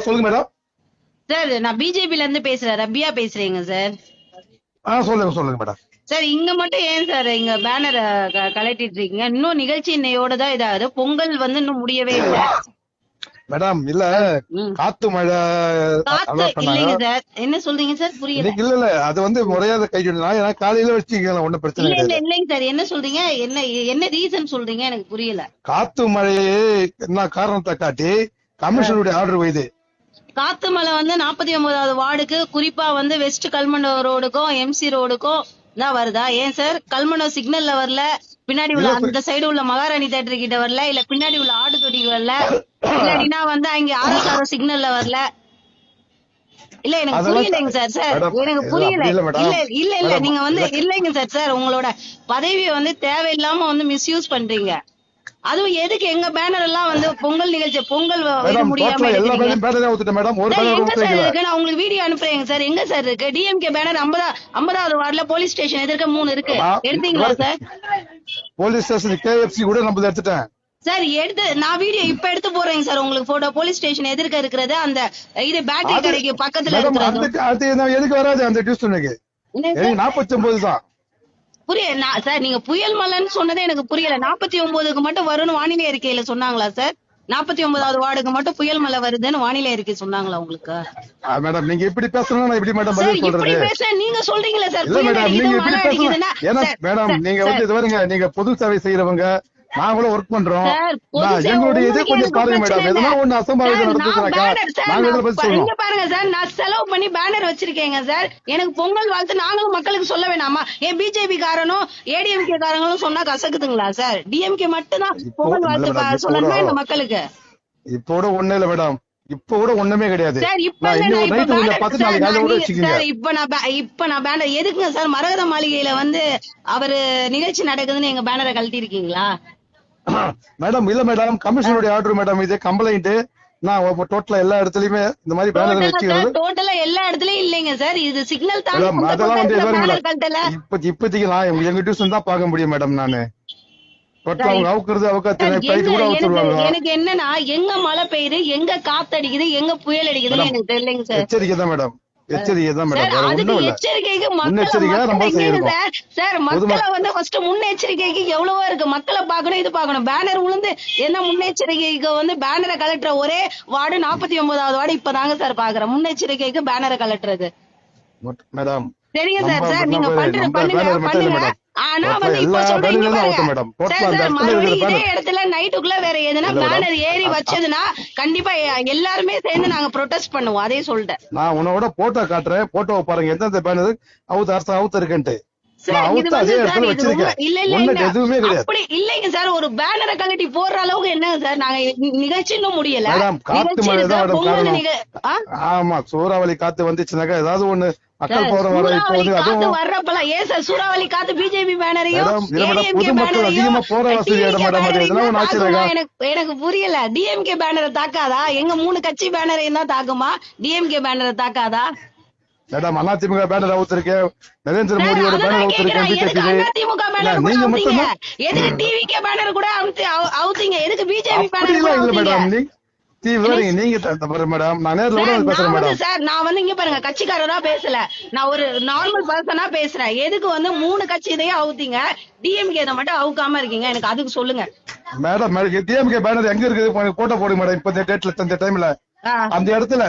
சொல்லுங்க madam. Sir நான் பிஜேபில இருந்து பேசுறேன், ரபியா பேசுறேங்க சார். சொல்லுங்க மேடம். சார் இங்க மட்டும் ஏன் சார் இங்க பேனர் கலட்டிட்டு இருக்கீங்க? இன்னும் நிகழ்ச்சி இன்னையோட தான் இதாகுது. பொங்கல் வந்து இன்னும் முடியவே இல்லை மேடம். இல்ல காத்து மழை இல்லைங்க சார். என்ன சொல்றீங்க சார்? புரியல. இல்ல அது வந்து முறையாத கைவிடலாம். ஏன்னா காலையில வச்சுக்கலாம், ஒண்ணும் பிரச்சனை இல்ல இல்லைங்க சார். என்ன சொல்றீங்க? என்ன ரீசன் சொல்றீங்க? எனக்கு புரியல. காத்து மழையே என்ன காரணத்தை காட்டி கமிஷனுடைய ஆர்டர் வைது. காத்து மலை வந்து 49வது வார்டுக்கு, குறிப்பா வந்து வெஸ்ட் கல்மண்டோ ரோடுக்கும் எம்சி ரோடுக்கும் தான் வருதா? ஏன் சார் கல்மண்டோ சிக்னல்ல வரல, பின்னாடி உள்ள அந்த சைடு உள்ள மகாராணி தேட்டர் கிட்ட வரல, இல்ல பின்னாடி உள்ள ஆடுதொடிக்கு வரல, இல்லாட்டினா வந்து அங்க ஆர்எஸ்ஆர் சிக்னல்ல வரல? இல்ல எனக்கு புரியலைங்க சார். சார் எனக்கு புரியல. இல்ல இல்ல நீங்க வந்து இல்லைங்க சார். சார் உங்களோட பதவியை வந்து தேவையில்லாம வந்து மிஸ்யூஸ் பண்றீங்க. அதுவும் எதுக்கு எங்க பேனர் எல்லாம் வந்து பொங்கல் நிகழ்ச்சி பொங்கல் முடியாம நான் உங்களுக்கு வீடியோ அனுப்புறேங்க சார். எங்க சார் இருக்கு டிஎம்கே பேனர்? 50வது வார்டுல போலீஸ் ஸ்டேஷன் எதிர்க்க 3 இருக்கு. எடுத்தீங்களா சார்? போலீஸ் ஸ்டேஷன் கேஎஃப்சி கூட நம்ம எடுத்துட்டேன் சார். நான் வீடியோ இப்ப எடுத்து போறேங்க சார் உங்களுக்கு. போட்டோ போலீஸ் ஸ்டேஷன் எதிர்க்க இருக்கிறது, அந்த இது பேட்டரி கடைக்கு பக்கத்துல இருக்கிறது. எதுக்கு வராது அந்த டியூஷனுக்கு? 49 தான். புரியல சார். நீங்க புயல் மலைன்னு சொன்னதே எனக்கு புரியல. 49க்கு மட்டும் வரும்னு வானிலை அறிக்கையில சொன்னாங்களா சார்? 49வது வார்டுக்கு மட்டும் புயல் மழை வருதுன்னு வானிலை அறிக்கை சொன்னாங்களா உங்களுக்கு? மேடம் நீங்க இப்படி பேசணும், இப்படி மேடம் இப்படி பேச நீங்க சொல்றீங்களா சார்? மேடம் நீங்க வந்து இது வருங்க, நீங்க பொது சேவை செய்யறவங்க, நாங்களும் ஒர்க் பண்றோம். எங்களுடைய இது கொஞ்சம் பாருங்க மேடம். எதனா ஒண்ணு அசம்பாவிதம் நடந்துச்சுனாக்கா நாங்க இதை பத்தி சொல்லுவோம். பாருங்க சார், நான் செலவு பண்ணி பேனர் வச்சிருக்கேங்க சார். எனக்கு பொங்கல் வாழ்த்து நாங்களும் மக்களுக்கு சொல்ல வேணாமா? ஏன் பிஜேபி காரனும் ஏடிஎம்கே காரங்களும் சொன்னா கசக்குதுங்களா சார்? டிஎம்கே மட்டும் தான் பொங்கல் வாழ்த்து சொல்லணுமா இந்த மக்களுக்கு? இப்போ கூட ஒண்ணு இல்ல மேடம், இப்ப கூட ஒண்ணுமே கிடையாது. இப்ப நான் பேனர் எதுக்குங்க சார்? மரகத மாளிகையில வந்து அவரு நிகழ்ச்சி நடக்குதுன்னு எங்க பேனரை கழட்டி இருக்கீங்களா மேடம்? இல்ல மேடம், கமிஷனுடைய ஆர்டர் மேடம். இது கம்ப்ளைண்ட். நான் டோட்டலா எல்லா இடத்துலயுமே இந்த மாதிரி பேனர் வச்சுக்கிறது. டோட்டலா எல்லா இடத்துலயும் இல்லைங்க சார். இது சிக்னல் தான். அதெல்லாம் வந்து இப்போதைக்கு நான் எங்க டியூஷன் தான் பார்க்க முடியும் மேடம். நானு எனக்கு என்னன்னா, எங்க மழை பெய்யுது, எங்க காத்தடிக்குது, எங்க புயல் அடிக்குதுன்னு எனக்கு தெரியலங்க சார். எச்சரிக்கை தான் மேடம், எச்சரிக்கை தான் மேடம். எச்சரிக்கைக்கு சார் மக்களை வந்து ஃபர்ஸ்ட் முன்னெச்சரிக்கைக்கு எவ்வளவோ இருக்கு. மக்களை பாக்கணும், இது பாக்கணும். பேனர் உளுந்து என்ன முன்னெச்சரிக்கைக்கு வந்து பேனரை கலட்டுற ஒரே வார்டு 49வது வார்டு இப்பதாங்க சார் பாக்குறேன். முன்னெச்சரிக்கைக்கு பேனரை கலட்டுறது மேடம் தெரியும் சார். சார் நீங்க பண்ணுங்க. ஆனா வந்து இப்ப சொல்றீங்க மறுபடியும் இதே இடத்துல நைட்டுக்குள்ள வேற எதுனா பேனர் ஏறி வச்சதுன்னா கண்டிப்பா எல்லாருமே சேர்ந்து நாங்க ப்ரொடெஸ்ட் பண்ணுவோம். அதே சொல்லிட்டேன். நான் உன்னோட போட்டோ காட்டுறேன், போட்டோவை பாருங்க எந்தெந்த பேனர் அவுத்து இருக்குன்ட்டு. அப்படி இல்லைங்க சார். ஒரு பேனரை கழட்டி போடுற அளவுக்கு என்னங்க சார்? நாங்க நிகழ்ச்சி இன்னும் முடியல. காத்து மழை தான். ஆமா, சூறாவளி காத்து வந்துச்சுனாக்கா ஏதாவது ஒண்ணு மக்கள் போற வர இப்போ வர்றப்பலாம் ஏன் சார் சூறாவளி காத்து பிஜேபி பேனரையும் அதிகமா போற வசதி எனக்கு புரியல. டிஎம்கே பேனரை தாக்காதா? எங்க 3 கட்சி பேனரையும் தான் தாக்குமா? டிஎம்கே பேனரை தாக்காதா? மேடம் அதிமுக பேனர் அவுத்திருக்கேன், நரேந்திர மோடியோட பேனர் அவுத்திருக்கேன். அதிமுக பேனர் நீங்க மட்டும் எதுக்கு டிவிகே பேனர் கூட அவுத்தீங்க? எதுக்கு பிஜேபி பேனர் இல்ல மேடம்? நீங்க மேடம் நான் நேர்ல கூட பேசுறேன் மேடம். சார் நான் வந்து இங்க பாருங்க, கட்சிக்காரரா பேசல, நான் ஒரு நார்மல் பர்சனா பேசுறேன். எதுக்கு வந்து 3 கட்சி இதையும் அவுத்தீங்க, டிஎம்கே இதை மட்டும் அவுக்காம இருக்கீங்க? எனக்கு அதுக்கு சொல்லுங்க மேடம். டிஎம்கே பேனர் எங்க இருக்குது? போட்டோ போடுங்க மேடம். இப்ப டேட்ல இந்த டைம்ல அந்த இடத்துல